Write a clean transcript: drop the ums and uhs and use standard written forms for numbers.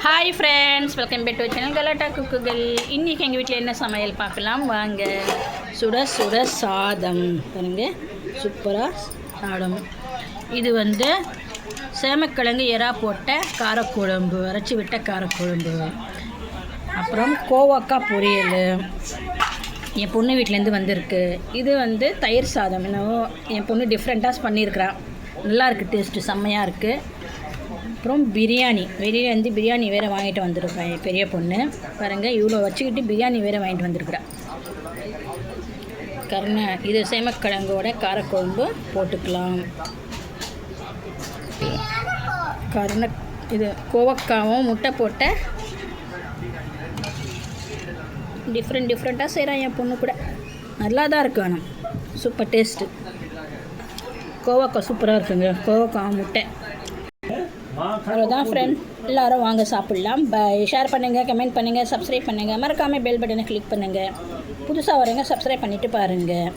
Hi friends, welcome back to channel Galatta குக்குகள். இன்றைக்கி எங்கள் வீட்டில் என்ன சமையல் பார்க்கலாம் வாங்க. சுட சுட சாதம் பாருங்க, சூப்பராக சாதம். இது சேமக்கிழங்கு எறா போட்ட காரக்குழம்பு, அரைச்சி விட்ட காரக்குழம்பு. அப்புறம் கோவக்காய் பொரியல் என் பொண்ணு வீட்டிலேருந்து வந்திருக்கு. இது தயிர் சாதம். என்னவோ என் பொண்ணு டிஃப்ரெண்ட்டாக பண்ணியிருக்கிறான். நல்லாயிருக்கு, டேஸ்ட்டு செம்மையாக இருக்குது. அப்புறம் பிரியாணி, வெளியிலேருந்து பிரியாணி வேறு வாங்கிட்டு வந்திருக்கேன் என் பெரிய பொண்ணு. பாருங்கள், இவ்வளோ வச்சுக்கிட்டு பிரியாணி வேறு வாங்கிட்டு வந்திருக்குறேன். இது சேமக்கிழங்கோட காரக்குழம்பு போட்டுக்கலாம். இது கோவக்காவும் முட்டை போட்ட டிஃப்ரெண்ட்டாக செய்கிறான் என் பொண்ணு கூட. நல்லா தான் இருக்கு. ஆனால் சூப்பர் டேஸ்ட்டு. கோவக்காய் சூப்பராக இருக்குங்க, கோவக்காய் முட்டை. அவ்வளோதான் ஃப்ரெண்ட், எல்லோரும் வாங்க சாப்பிட்லாம். ஷேர் பண்ணுங்கள், கமெண்ட் பண்ணுங்கள், சப்ஸ்கிரைப் பண்ணுங்கள், மறக்காமல் பெல் பட்டனை கிளிக் பண்ணுங்கள். புதுசாக வரவங்க சப்ஸ்கிரைப் பண்ணிவிட்டு பாருங்கள்.